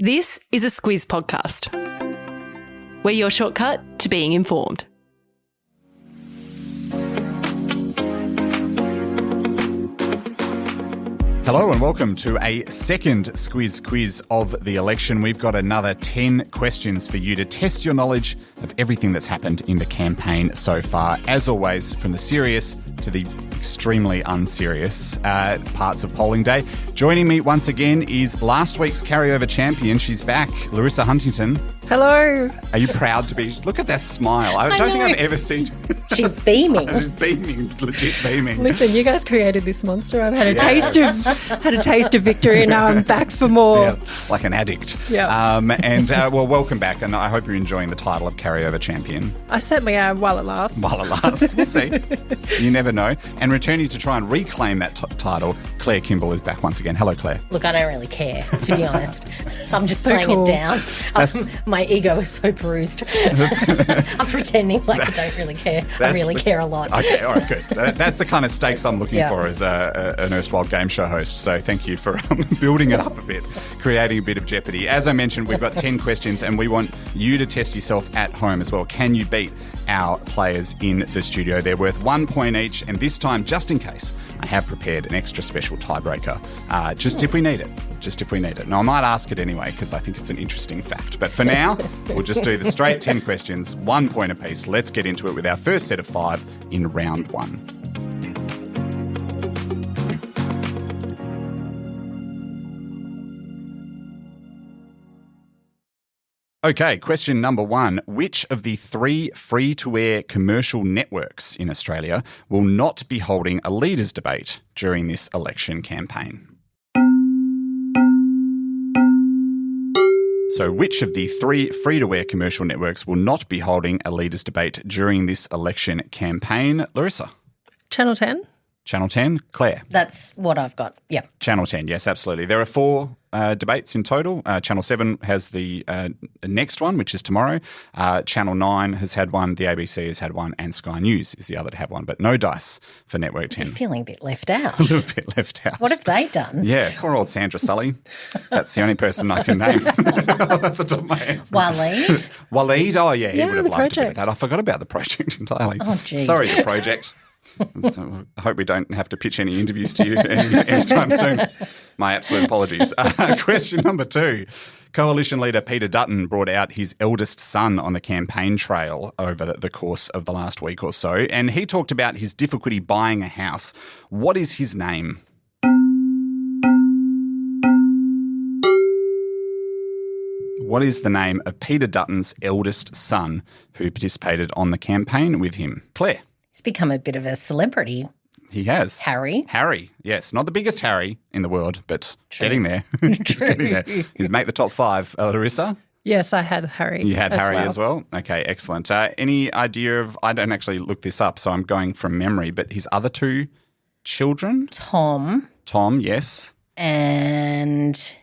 This is a Squiz podcast. We're your shortcut to being informed. Hello and welcome to a second Squiz Quiz of the election. We've got another 10 questions for you to test your knowledge of everything that's happened in the campaign so far. As always, from the serious to the extremely unserious parts of polling day. Joining me once again is last week's carryover champion. She's back, Larissa Huntington. Hello. Are you proud to be? Look at that smile. I don't think I've ever seen. She's beaming. She's beaming, legit beaming. Listen, you guys created this monster. I've had a taste of victory, and now I'm back for more. Yeah, like an addict. Yeah. Well, welcome back, and I hope you're enjoying the title of carryover champion. I certainly am, while it lasts. While it lasts, we'll see. You never know. And returning to try and reclaim that title, Claire Kimball is back once again. Hello, Claire. Look, I don't really care, to be honest. I'm just so playing cool. it down. My ego is so bruised. I'm pretending like I don't really care. I really care a lot. Okay, all right, good. That's the kind of stakes I'm looking for as an erstwhile game show host. So thank you for building it up a bit, creating a bit of jeopardy. As I mentioned, we've got 10 questions and we want you to test yourself at home as well. Can you beat our players in the studio? They're worth 1 point each, and this time, just in case, I have prepared an extra special tiebreaker, just if we need it. Just if we need it. Now, I might ask it anyway because I think it's an interesting fact. But for now, we'll just do the straight 10 questions, 1 point apiece. Let's get into it with our first set of 5 in round 1. Okay, question number 1. Which of the 3 free-to-air commercial networks in Australia will not be holding a leaders' debate during this election campaign? So which of the 3 free-to-air commercial networks will not be holding a leaders' debate during this election campaign? Larissa? Channel 10? Channel 10. Claire? That's what I've got. Yeah. Channel 10, yes, absolutely. There are 4 debates in total. Channel 7 has the next one, which is tomorrow. Channel 9 has had one, the ABC has had one, and Sky News is the other to have one, but no dice for Network 10. You're feeling a bit left out. A little bit left out. What have they done? Yeah, poor old Sandra Sully. That's the only person I can name off the top of my head. Waleed? Waleed, oh yeah, he would have the loved to do project. that. I forgot about the project entirely. Oh, gee. Sorry, the project. So I hope we don't have to pitch any interviews to you anytime soon. My absolute apologies. Question number 2. Coalition leader Peter Dutton brought out his eldest son on the campaign trail over the course of the last week or so, and he talked about his difficulty buying a house. What is his name? What is the name of Peter Dutton's eldest son who participated on the campaign with him? Claire? He's become a bit of a celebrity. He has. Harry? Harry, yes. Not the biggest Harry in the world, but True. getting there. Just getting there. He'd make the top 5. Larissa? Yes, I had Harry. You had Harry as well? Okay, excellent. Any idea of, I don't actually look this up, so I'm going from memory, but his other 2 children? Tom. Tom, yes. And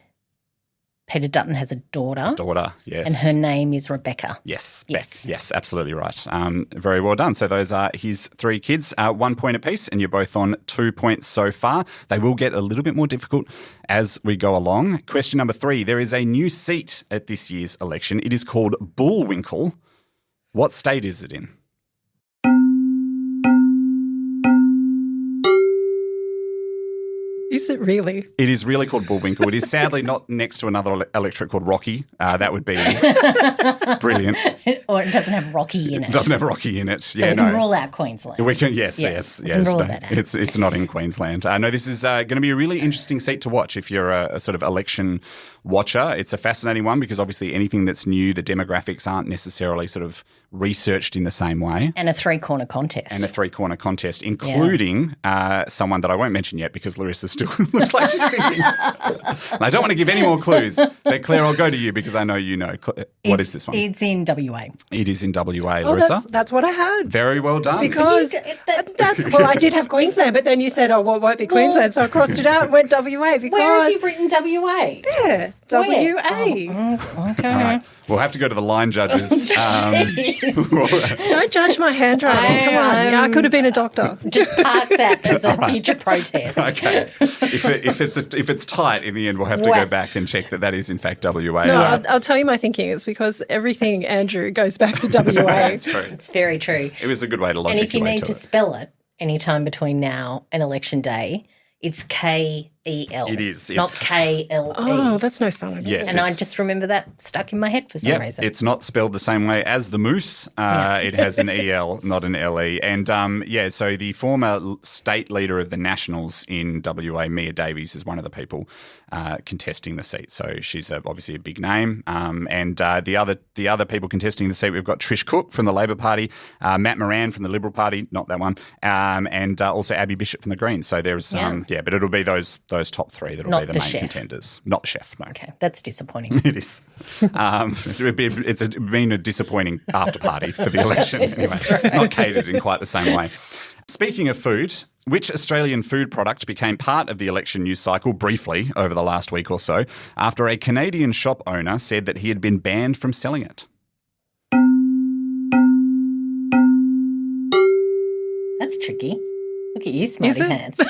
Peter Dutton has a daughter. Daughter, yes. And her name is Rebecca. Yes, Yes. Beck. Yes, absolutely right. Very well done. So those are his 3 kids, 1 point apiece, and you're both on 2 points so far. They will get a little bit more difficult as we go along. Question number 3. There is a new seat at this year's election. It is called Bullwinkle. What state is it in? Is it really? It is really called Bullwinkle. It is sadly not next to another electorate called Rocky. That would be brilliant. Or it doesn't have Rocky in it. It doesn't have Rocky in it. So we can rule out Queensland. We can, yes. We can rule that out. It's not in Queensland. No, this is going to be a really interesting seat to watch if you're a sort of election watcher. It's a fascinating one because obviously anything that's new, the demographics aren't necessarily sort of researched in the same way. And a 3-corner contest. Including someone that I won't mention yet because Larissa still looks like she's thinking. I don't want to give any more clues, but Claire, I'll go to you because I know you know. What is this one? It's in WA. It is in WA, Oh, Larissa. that's what I had. Very well done. Because, well, I did have Queensland, but then you said, oh, well, it won't be Queensland, so I crossed it out and went WA because... Where have you written WA? There, WA. Okay. All right. We'll have to go to the line judges. Don't judge my handwriting. Come on. Yeah, I could have been a doctor. Just park that as a future protest. Okay. If it's tight in the end, we'll have to go back and check that is in fact WA. No, I'll tell you my thinking. It's because everything, Andrew, goes back to WA. That's true. It's very true. It was a good way to logic. And if you need to spell it anytime between now and election day, it's K-E-L. It is. Not K-L-E. Oh, that's no fun at all. Yes, and I just remember that stuck in my head for some reason. It's not spelled the same way as the moose. It has an E-L, not an L-E. And, so the former state leader of the Nationals in WA, Mia Davies, is one of the people contesting the seat. So she's obviously a big name. The other people contesting the seat, we've got Trish Cook from the Labor Party, Matt Moran from the Liberal Party, not that one, and also Abby Bishop from the Greens. So there's, but it'll be those top three that'll be the main contenders. Not the chef, no. Okay, that's disappointing. It is. It's been a disappointing after party for the election anyway. Right. Not catered in quite the same way. Speaking of food, which Australian food product became part of the election news cycle briefly over the last week or so after a Canadian shop owner said that he had been banned from selling it? That's tricky. Look at you, smarty pants.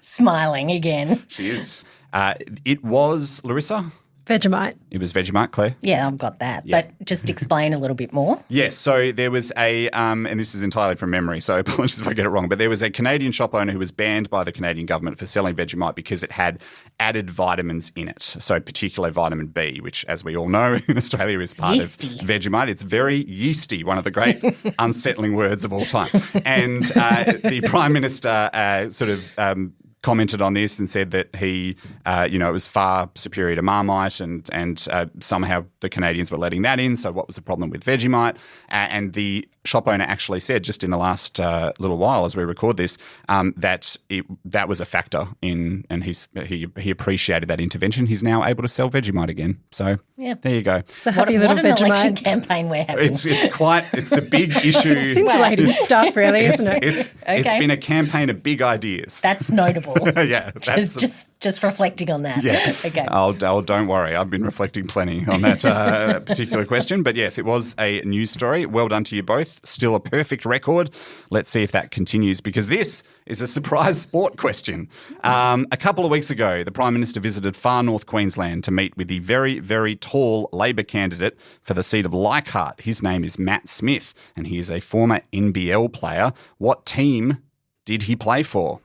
Smiling again. She is. It was, Larissa? Vegemite. It was Vegemite, Claire? Yeah, I've got that. Yeah. But just explain a little bit more. Yes, so there was and this is entirely from memory, so apologies if I get it wrong, but there was a Canadian shop owner who was banned by the Canadian government for selling Vegemite because it had added vitamins in it. So particularly vitamin B, which, as we all know, in Australia is part of Vegemite. It's very yeasty, one of the great unsettling words of all time. And the Prime Minister commented on this and said that he, it was far superior to Marmite and somehow the Canadians were letting that in. So what was the problem with Vegemite? And the shop owner actually said just in the last little while as we record this that was a factor in, and he appreciated that intervention. He's now able to sell Vegemite again. So there you go. It's a happy little Vegemite. What an election campaign we're having. It's the big issue. It's scintillating stuff, really, isn't it? It's been a campaign of big ideas. That's notable. Yeah, that's just reflecting on that. Yeah. Okay. Don't worry. I've been reflecting plenty on that particular question. But yes, it was a news story. Well done to you both. Still a perfect record. Let's see if that continues, because this is a surprise sport question. A couple of weeks ago, the Prime Minister visited far north Queensland to meet with the very, very tall Labor candidate for the seat of Leichhardt. His name is Matt Smith, and he is a former NBL player. What team did he play for?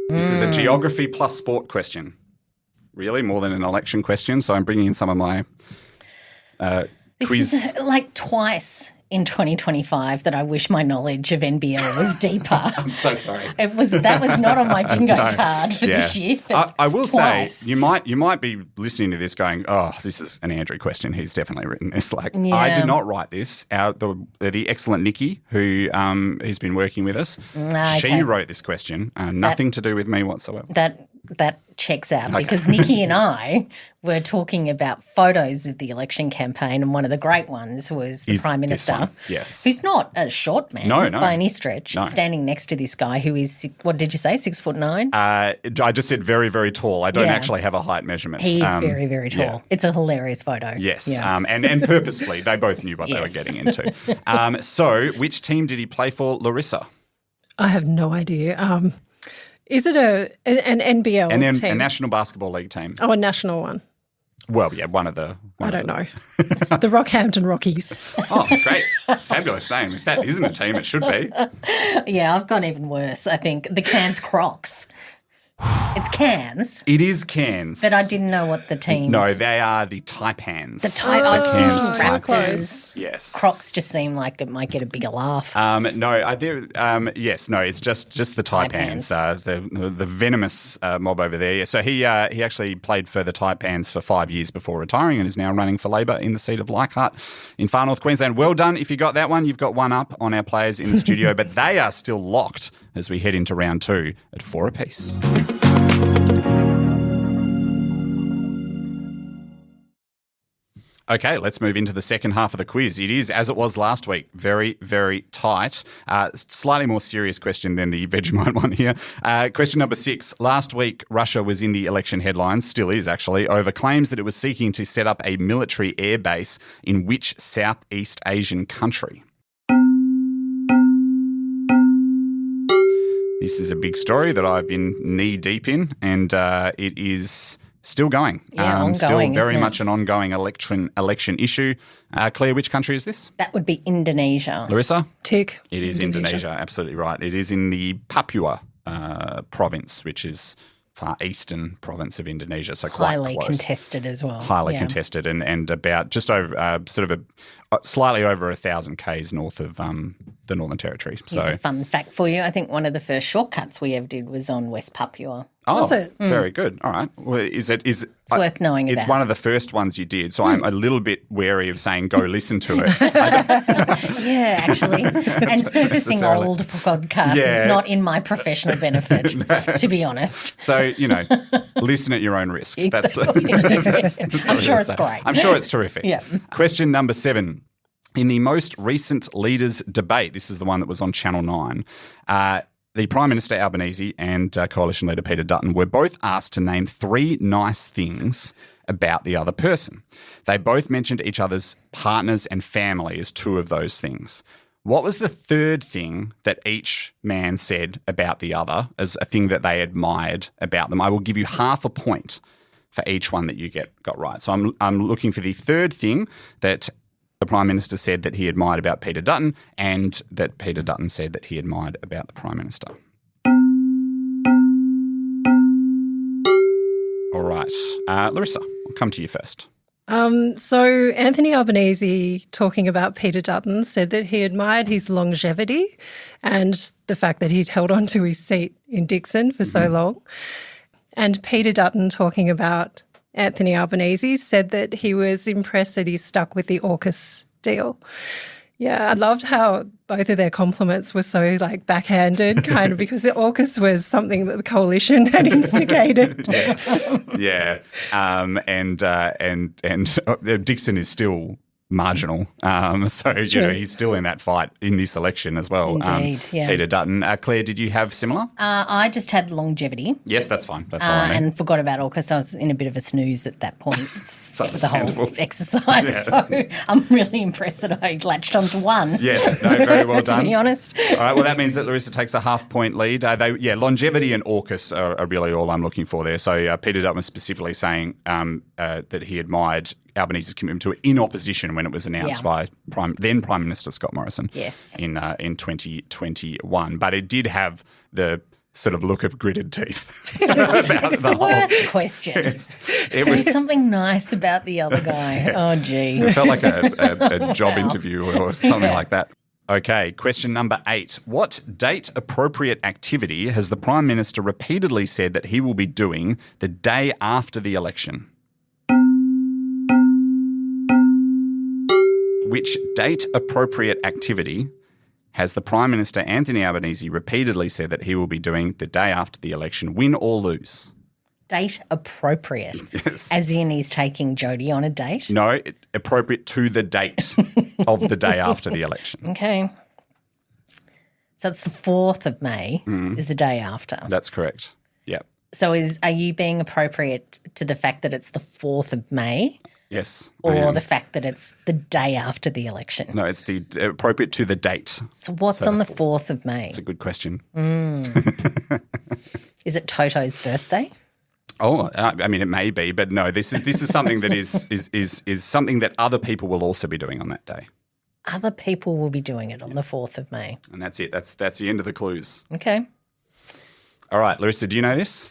This is a geography plus sport question. Really, more than an election question. So I'm bringing in some of my quiz. This is like twice in 2025 that I wish my knowledge of NBL was deeper. I'm so sorry. That was not on my bingo card for this year. I will say you might be listening to this going, oh, this is an Andrew question. He's definitely written this. I did not write this. The excellent Nikki, who has been working with us, she wrote this question. Nothing to do with me whatsoever. That checks out because Nikki and I were talking about photos of the election campaign, and one of the great ones was the Prime Minister, who's not a short man by any stretch, standing next to this guy who is, what did you say, 6'9"? I just said very, very tall. I don't actually have a height measurement. He is very, very tall. Yeah. It's a hilarious photo. Yes, and purposely, they both knew what they were getting into. So which team did he play for, Larissa? I have no idea. Is it an NBL team? A National Basketball League team. Oh, a national one. Well, yeah, one of the... I don't know. The Rockhampton Rockies. Oh, great. Fabulous name. If that isn't a team, it should be. Yeah, I've gone even worse, I think. The Cairns Crocs. It's Cairns. It is Cairns. But I didn't know what the teams... No, they are the Taipans. I was thinking Raptors. Yes. Crocs just seem like it might get a bigger laugh. It's just the Taipans. The venomous mob over there. Yeah, so he actually played for the Taipans for 5 years before retiring and is now running for Labor in the seat of Leichhardt in far north Queensland. Well done if you got that one. You've got one up on our players in the studio, but they are still locked as we head into round 2 at 4 apiece. Okay, let's move into the second half of the quiz. It is, as it was last week, very, very tight. Slightly more serious question than the Vegemite one here. Question number 6. Last week, Russia was in the election headlines, still is actually, over claims that it was seeking to set up a military airbase in which Southeast Asian country? This is a big story that I've been knee-deep in, and it is still going. Yeah, ongoing, still very much an ongoing election issue. Claire, which country is this? That would be Indonesia. Larissa? Tick. It is Indonesia, absolutely right. It is in the Papua province, which is far eastern province of Indonesia, so quite highly close. contested as well. Highly contested, and about just over slightly over 1,000 k's north of the Northern Territory. So, here's a fun fact for you. I think one of the first shortcuts we ever did was on West Papua. Oh, was it? Very good. All right. Well, it's worth knowing about. It's one of the first ones you did, so I'm a little bit wary of saying go listen to it. Yeah, actually. And surfacing old podcasts is not in my professional benefit, to be honest. So, listen at your own risk. Exactly. I'm sure it's great. I'm sure it's terrific. Yeah. Question number 7. In the most recent leaders' debate, this is the one that was on Channel 9, the Prime Minister Albanese and Coalition Leader Peter Dutton were both asked to name 3 nice things about the other person. They both mentioned each other's partners and family as 2 of those things. What was the 3rd thing that each man said about the other as a thing that they admired about them? I will give you half a point for each one that you got right. So I'm looking for the 3rd thing that the Prime Minister said that he admired about Peter Dutton and that Peter Dutton said that he admired about the Prime Minister. All right. Larissa, I'll come to you first. So Anthony Albanese, talking about Peter Dutton, said that he admired his longevity and the fact that he'd held on to his seat in Dixon for so long. And Peter Dutton, talking about Anthony Albanese, said that he was impressed that he stuck with the AUKUS deal. Yeah, I loved how both of their compliments were so backhanded, kind of, because the AUKUS was something that the coalition had instigated. Yeah, and Dixon is still marginal, so he's still in that fight in this election as well. Indeed, yeah. Peter Dutton. Claire, did you have similar? I just had longevity. Yes, that's fine. That's all I mean. And forgot about AUKUS. I was in a bit of a snooze at that point for the whole exercise. Yeah. So I'm really impressed that I latched onto one. Yes, very well done. To be honest. All right, well, that means that Larissa takes a half-point lead. Longevity and AUKUS are really all I'm looking for there. So Peter Dutton was specifically saying that he admired Albanese's commitment to it in opposition when it was announced by then Prime Minister Scott Morrison in 2021. But it did have the sort of look of gritted teeth. It's the worst question. Say something nice about the other guy. Yeah. Oh, gee. It felt like a job interview or something like that. Okay, question number 8. What date-appropriate activity has the Prime Minister repeatedly said that he will be doing the day after the election? Which date-appropriate activity has the Prime Minister Anthony Albanese repeatedly said that he will be doing the day after the election, win or lose? Date appropriate? Yes. As in he's taking Jodie on a date? No, appropriate to the date of the day after the election. Okay. So it's the 4th of May is the day after. That's correct. Yep. So are you being appropriate to the fact that it's the 4th of May? Yes. Or the fact that it's the day after the election? No, it's the appropriate to the date. So what's on the 4th of May? It's a good question. Is it Toto's birthday? Oh, I mean, it may be, but no. This is something that is something that other people will also be doing on that day. Other people will be doing it on the 4th of May. And that's it. That's the end of the clues. Okay. All right, Larissa, do you know this?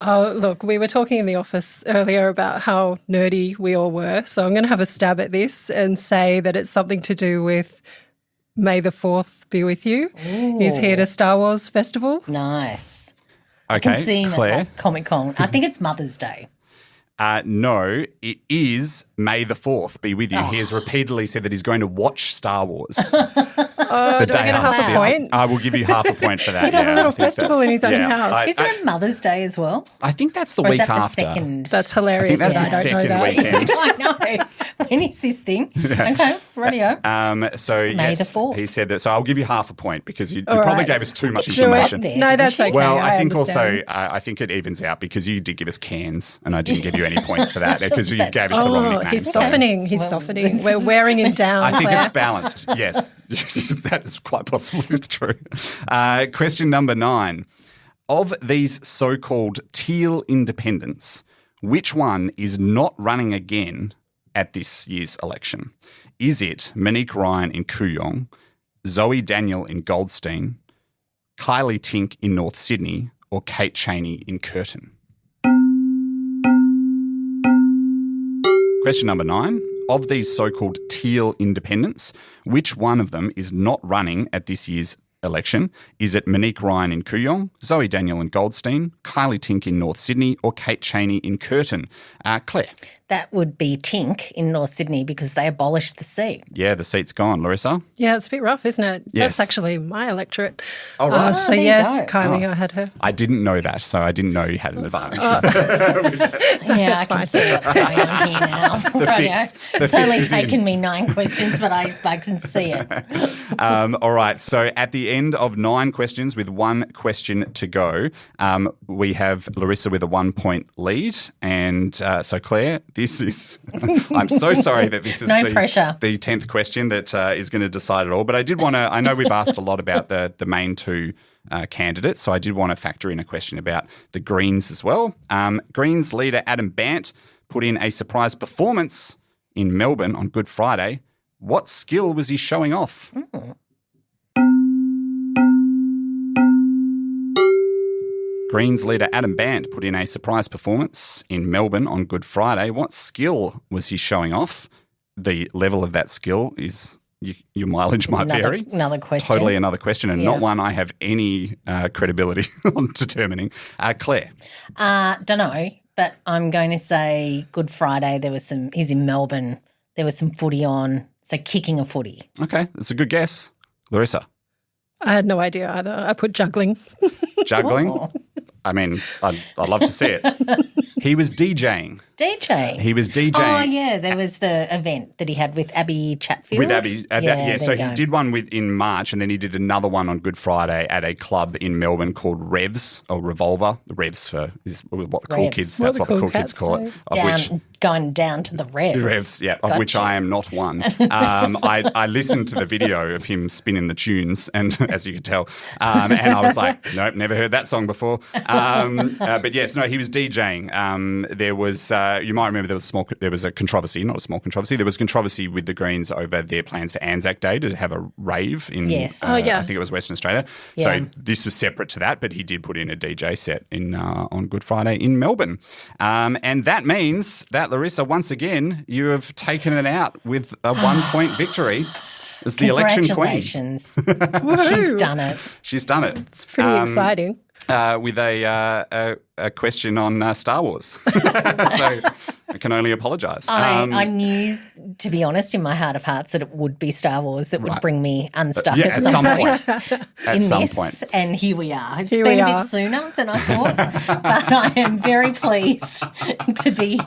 Look, we were talking in the office earlier about how nerdy we all were, so I'm going to have a stab at this and say that it's something to do with May the 4th be with you. Ooh. He's here to Star Wars Festival. Nice. Okay, I can see him Claire. at Comic-Con. I think it's Mother's Day. No, it is May the 4th be with you. He has repeatedly said that he's going to watch Star Wars. Do I get a half a point? I will give you half a point for that. He'd have a little festival in his own house. Is it Mother's Day as well? I think that's the week after. Second? That's hilarious. I think that's the second weekend. I know. When is this thing? Okay, radio. So May the 4th. He said that. So I'll give you half a point because you probably gave us too much information. No, that's okay. Well, I think also I think it evens out because you did give us cans and I didn't give you any points for that because you gave us the wrong nickname. He's softening. He's softening. We're wearing him down. I think it's balanced. Yes, that is quite possibly true. Question number 9. Of these so-called teal independents, which one is not running again at this year's election? Is it Monique Ryan in Kooyong, Zoe Daniel in Goldstein, Kylie Tink in North Sydney, or Kate Chaney in Curtin? Question number 9. Of these so-called teal independents, which one of them is not running at this year's election? Is it Monique Ryan in Kooyong, Zoe Daniel in Goldstein, Kylie Tink in North Sydney, or Kate Chaney in Curtin? Claire? That would be Tink in North Sydney because they abolished the seat. Yeah, the seat's gone. Larissa? Yeah, it's a bit rough, isn't it? Yes. That's actually my electorate. Oh, right. So yes, Kylie, I had her. I didn't know that, so I didn't know you had an advantage. Yeah, I can see what's going on here now. It's only taken me 9 questions, but I can see it. All right, so at the end of 9 questions with 1 question to go, we have Larissa with a 1-point lead. And so, Claire, this is – I'm so sorry that this is the 10th question that is going to decide it all. But I did want to – I know we've asked a lot about the main 2 candidates, so I did want to factor in a question about the Greens as well. Greens leader Adam Bant put in a surprise performance in Melbourne on Good Friday. What skill was he showing off? Greens leader Adam Bant put in a surprise performance in Melbourne on Good Friday. What skill was he showing off? The level of that skill is your mileage might vary. Another question. Totally another question, and not one I have any credibility on determining. Claire? Don't know, but I'm going to say Good Friday. He's in Melbourne. There was some footy on, so kicking a footy. Okay, that's a good guess. Larissa? I had no idea either. I put juggling. Juggling? Oh. I mean, I'd love to see it. He was DJing. He was DJing. Oh, yeah. There was the event that he had with Abby Chatfield. With Abby. So he did one in March and then he did another one on Good Friday at a club in Melbourne called Revs or Revolver. Revs is what the cool kids, that's what the cool kids call it. Going down to the Revs. Revs, yeah, of which I am not one. I listened to the video of him spinning the tunes and as you could tell, and I was like, nope, never heard that song before. But yes, no, he was DJing. There was, you might remember there was a controversy, not a small controversy. There was controversy with the Greens over their plans for Anzac Day to have a rave in, I think it was Western Australia. Yeah. So this was separate to that, but he did put in a DJ set on Good Friday in Melbourne. And that means that, Larissa, once again, you have taken it out with a 1-point victory. As the election queen. Congratulations. She's done it. She's done it. It's pretty exciting. With a question on Star Wars. So I can only apologise. I knew, to be honest, in my heart of hearts that it would be Star Wars that would bring me unstuck at some point. And here we are. It's been a bit sooner than I thought, but I am very pleased to be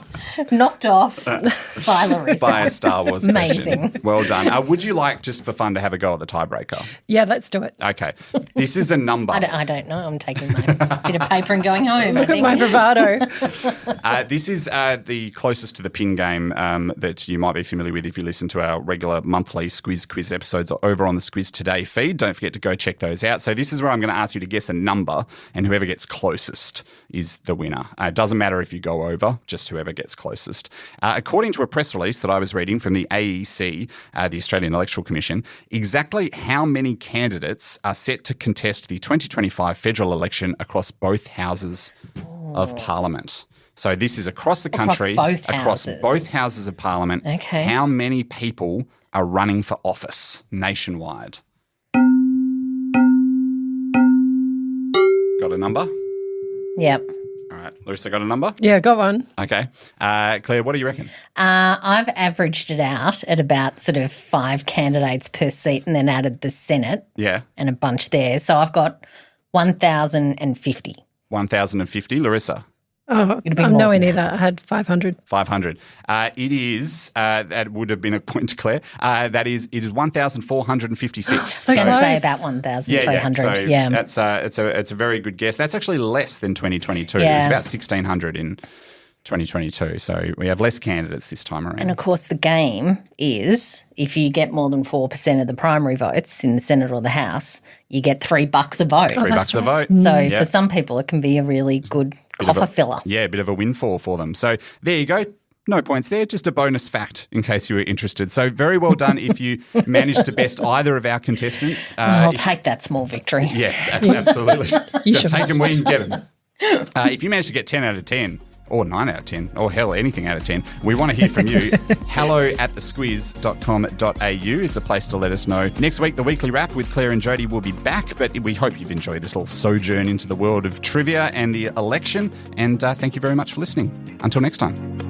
knocked off by Larissa. By a Star Wars Amazing. Question. Well done. Would you like, just for fun, to have a go at the tiebreaker? Yeah, let's do it. Okay. This is a number. I don't know. I'm taking my bit of paper and going home. Look at my bravado. This is the closest to the pin game that you might be familiar with if you listen to our regular monthly Squiz Quiz episodes over on the Squiz Today feed. Don't forget to go check those out. So this is where I'm going to ask you to guess a number, and whoever gets closest is the winner. It doesn't matter if you go over, just whoever gets closest. According to a press release that I was reading from the AEC, the Australian Electoral Commission, exactly how many candidates are set to contest the 2025 federal election across both houses of Parliament? So this is across the country, across both houses of Parliament. Okay. How many people are running for office nationwide? Got a number? Yep. All right. Larissa got a number? Yeah, got one. Okay. Claire, what do you reckon? I've averaged it out at about sort of 5 candidates per seat and then added the Senate. Yeah. And a bunch there. So I've got 1,050. 1,050. Larissa? Oh, I'm nowhere near that. I had 500. 500. It is, that would have been a point to Claire, it is 1,456. So going to say about 1,300. Yeah. It's a very good guess. That's actually less than 2022. It was about 1,600 in 2022. So we have less candidates this time around. And of course the game is if you get more than 4% of the primary votes in the Senate or the House, you get $3 a vote. $3 a vote. So for some people it can be a really good coffer filler. Yeah, a bit of a windfall for them. So there you go. No points there, just a bonus fact in case you were interested. So very well done if you managed to best either of our contestants. I'll take that small victory. Yes, absolutely. You should take them where you can get them. If you manage to get 10 out of 10, or 9 out of 10, or hell, anything out of 10, we want to hear from you. hello@thesquiz.com.au is the place to let us know. Next week, the weekly wrap with Claire and Jodie will be back, but we hope you've enjoyed this little sojourn into the world of trivia and the election. And thank you very much for listening. Until next time.